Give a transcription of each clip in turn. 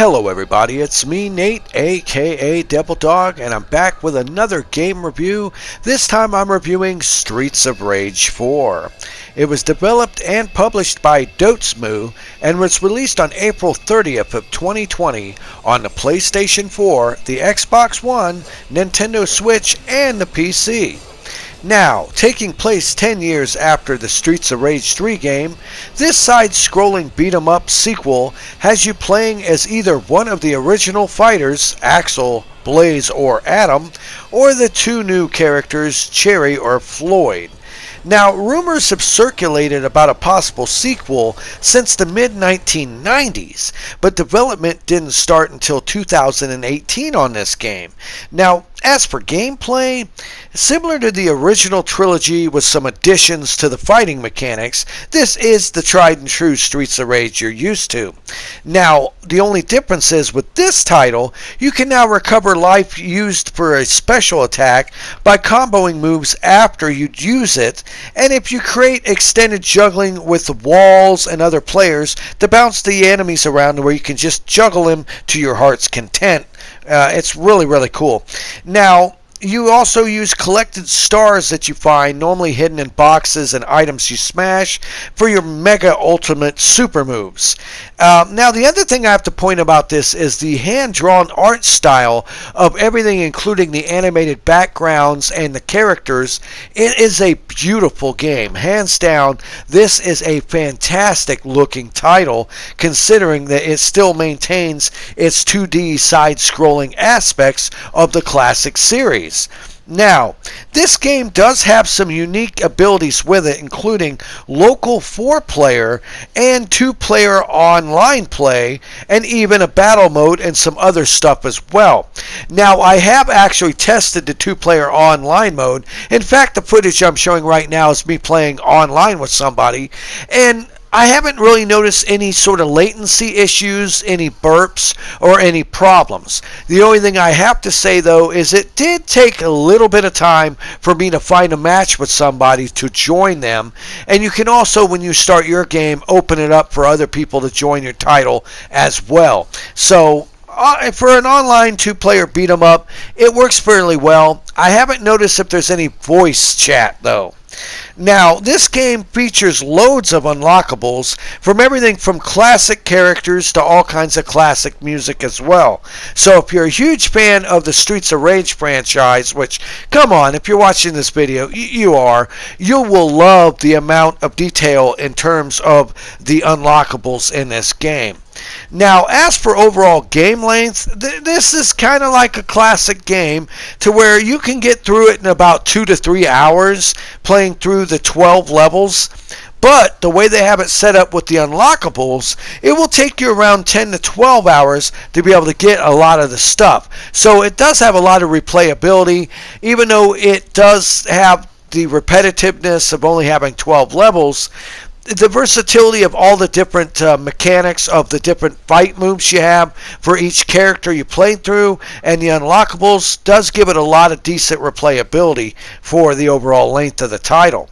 Hello everybody, it's me Nate, aka Devil Dog, and I'm back with another game review. This time I'm reviewing Streets of Rage 4. It was developed and published by Dotemu and was released on April 30th of 2020 on the PlayStation 4, the Xbox One, Nintendo Switch, and the PC. Now, taking place 10 years after the Streets of Rage 3 game, this side-scrolling beat-em-up sequel has you playing as either one of the original fighters, Axel, Blaze, or Adam, or the two new characters, Cherry or Floyd. Now, rumors have circulated about a possible sequel since the mid-1990s, but development didn't start until 2018 on this game. Now, as for gameplay, similar to the original trilogy with some additions to the fighting mechanics, this is the tried and true Streets of Rage you're used to. Now, the only difference is with this title, you can now recover life used for a special attack by comboing moves after you use it, and if you create extended juggling with the walls and other players to bounce the enemies around where you can just juggle them to your heart's content. It's really cool. Now, you also use collected stars that you find, normally hidden in boxes and items you smash, for your mega ultimate super moves. Now, the other thing I have to point about this is the hand-drawn art style of everything, including the animated backgrounds and the characters. It is a beautiful game. Hands down, this is a fantastic looking title, considering that it still maintains its 2D side-scrolling aspects of the classic series. Now, this game does have some unique abilities with it, including local 4-player and 2-player online play, and even a battle mode and some other stuff as well. Now, I have actually tested the 2-player online mode. In fact, the footage I'm showing right now is me playing online with somebody, and I haven't really noticed any sort of latency issues, any burps, or any problems. The only thing I have to say, though, is it did take a little bit of time for me to find a match with somebody to join them. And you can also, when you start your game, open it up for other people to join your title as well. So, for an online 2-player beat-em-up, it works fairly well. I haven't noticed if there's any voice chat, though. Now, this game features loads of unlockables, from everything from classic characters to all kinds of classic music as well. So if you're a huge fan of the Streets of Rage franchise, which, come on, if you're watching this video, you are, you will love the amount of detail in terms of the unlockables in this game. Now, as for overall game length, this is kind of like a classic game to where you can get through it in about 2 to 3 hours playing through the 12 levels. But the way they have it set up with the unlockables, it will take you around 10 to 12 hours to be able to get a lot of the stuff. So it does have a lot of replayability, even though it does have the repetitiveness of only having 12 levels. The versatility of all the different mechanics of the different fight moves you have for each character you play through, and the unlockables does give it a lot of decent replayability for the overall length of the title.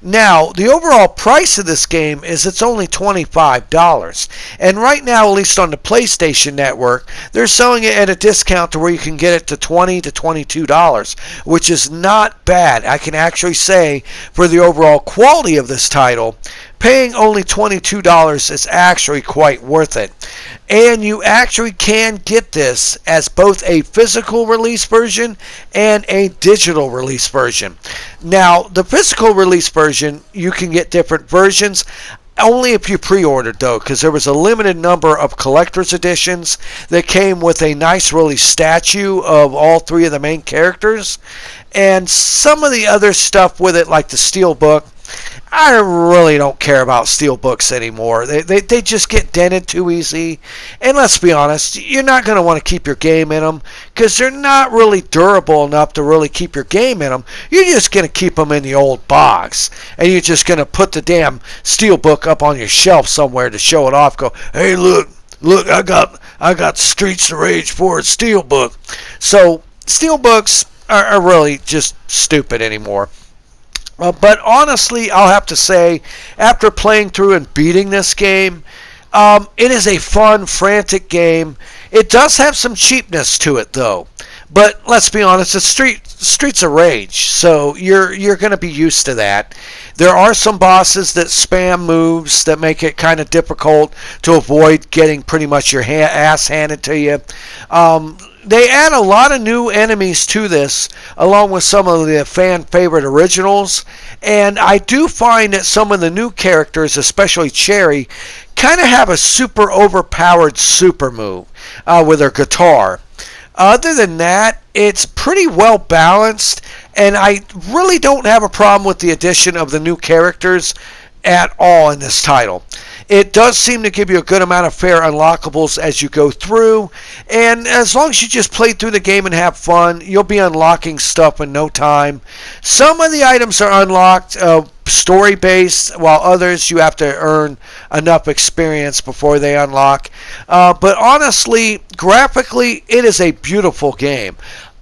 Now, the overall price of this game is it's only $25. And right now, at least on the PlayStation Network, they're selling it at a discount to where you can get it to $20 to $22, which is not bad. I can actually say, for the overall quality of this title, paying only $22 is actually quite worth it. And you actually can get this as both a physical release version and a digital release version. Now, the physical release version, you can get different versions. Only if you pre-ordered, though, because there was a limited number of collector's editions that came with a nice, really statue of all 3 of the main characters. And some of the other stuff with it, like the Steelbook, I really don't care about steelbooks anymore. They just get dented too easy. And let's be honest, you're not going to want to keep your game in them because they're not really durable enough to really keep your game in them. You're just going to keep them in the old box. And you're just going to put the damn steelbook up on your shelf somewhere to show it off. Go, hey, look, I got Streets of Rage 4 steelbook. So steelbooks are really just stupid anymore. But honestly, I'll have to say, after playing through and beating this game, It is a fun, frantic game. It does have some cheapness to it, though. But let's be honest, it's Streets of Rage, so you're going to be used to that. There are some bosses that spam moves that make it kind of difficult to avoid getting pretty much your ass handed to you. They add a lot of new enemies to this, along with some of the fan favorite originals. And I do find that some of the new characters, especially Cherry, kind of have a super overpowered super move with her guitar. Other than that, it's pretty well balanced, and I really don't have a problem with the addition of the new characters at all in this title. It does seem to give you a good amount of fair unlockables as you go through, and as long as you just play through the game and have fun, you'll be unlocking stuff in no time. Some of the items are unlocked story based, while others you have to earn enough experience before they unlock. But honestly, graphically, it is a beautiful game.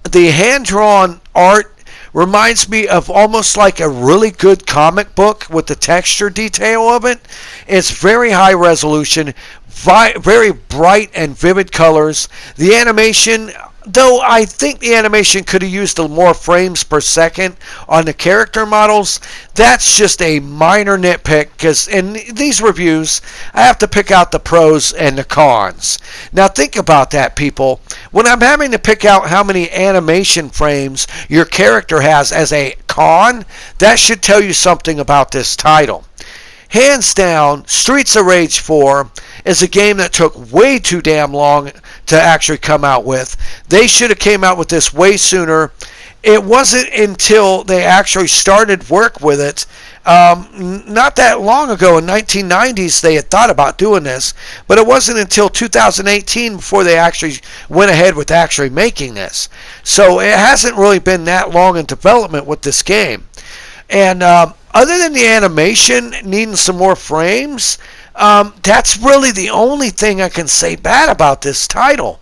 The hand-drawn art reminds me of almost like a really good comic book with the texture detail of it. It's very high resolution, very bright and vivid colors. The animation, though I think the animation could have used more frames per second on the character models, that's just a minor nitpick, because in these reviews I have to pick out the pros and the cons. Now think about that, people. When I'm having to pick out how many animation frames your character has as a con, that should tell you something about this title. Hands down, Streets of Rage 4 is a game that took way too damn long to actually come out with. They should have came out with this way sooner. It wasn't until they actually started work with it, not that long ago, in 1990s, they had thought about doing this, but it wasn't until 2018 before they actually went ahead with actually making this. So it hasn't really been that long in development with this game. And other than the animation needing some more frames, that's really the only thing I can say bad about this title.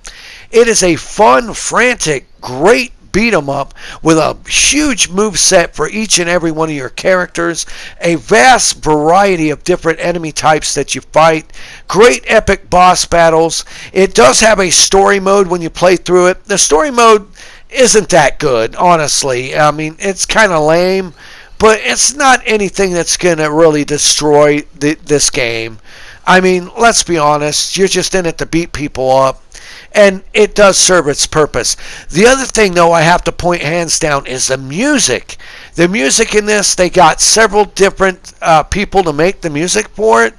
It is a fun, frantic, great beat 'em up with a huge move set for each and every one of your characters, a vast variety of different enemy types that you fight, great epic boss battles. It does have a story mode when you play through it. The story mode isn't that good, honestly. I mean, it's kind of lame, but it's not anything that's going to really destroy this game. I mean, let's be honest, you're just in it to beat people up, and it does serve its purpose. The other thing, though, I have to point hands down is the music. The music in this, they got several different people to make the music for it,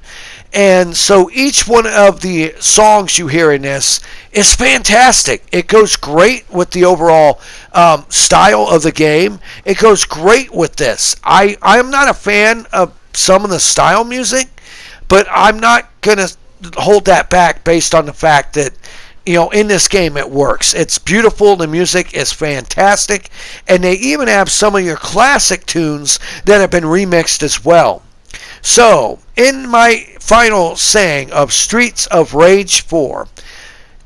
and so each one of the songs you hear in this is fantastic. It goes great with the overall style of the game. It goes great with this. I am not a fan of some of the style music, but I'm not going to hold that back based on the fact that, in this game it works. It's beautiful, the music is fantastic, and they even have some of your classic tunes that have been remixed as well. So, in my final saying of Streets of Rage 4,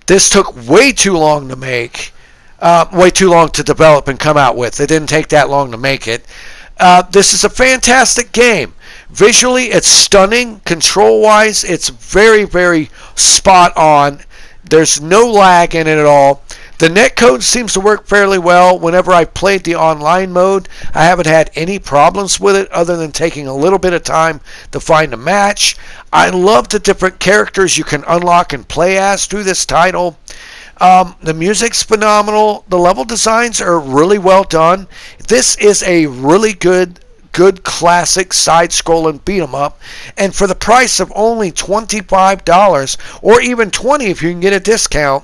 this took way too long to make, way too long to develop and come out with. It didn't take that long to make it. This is a fantastic game. Visually, it's stunning. Control-wise, it's very, very spot on. There's no lag in it at all. The netcode seems to work fairly well. Whenever I've played the online mode, I haven't had any problems with it other than taking a little bit of time to find a match. I love the different characters you can unlock and play as through this title. The music's phenomenal. The level designs are really well done. This is a really good classic side-scrolling beat-em-up, and for the price of only $25 or even $20 if you can get a discount,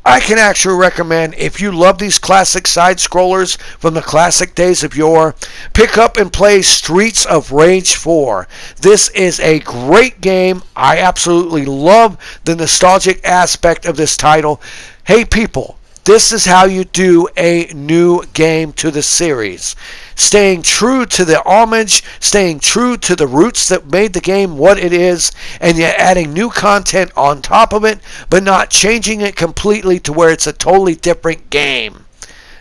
I can actually recommend, if you love these classic side-scrollers from the classic days of yore, pick up and play Streets of Rage 4. This is a great game. I absolutely love the nostalgic aspect of this title. Hey people, this is how you do a new game to the series. Staying true to the homage, staying true to the roots that made the game what it is, and yet adding new content on top of it, but not changing it completely to where it's a totally different game.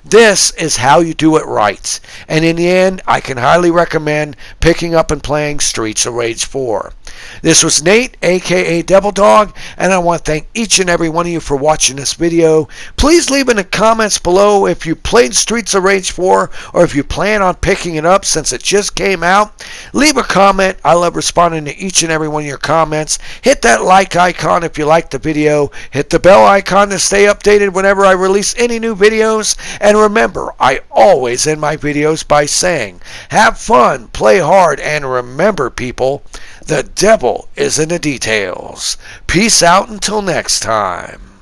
This is how you do it right. And in the end, I can highly recommend picking up and playing Streets of Rage 4. This was Nate, aka Devil Dog, and I want to thank each and every one of you for watching this video. Please leave in the comments below if you played Streets of Rage 4 or if you plan on picking it up since it just came out. Leave a comment. I love responding to each and every one of your comments. Hit that like icon if you liked the video. Hit the bell icon to stay updated whenever I release any new videos. And remember, I always end my videos by saying, have fun, play hard, and remember, people, the devil is in the details. Peace out until next time.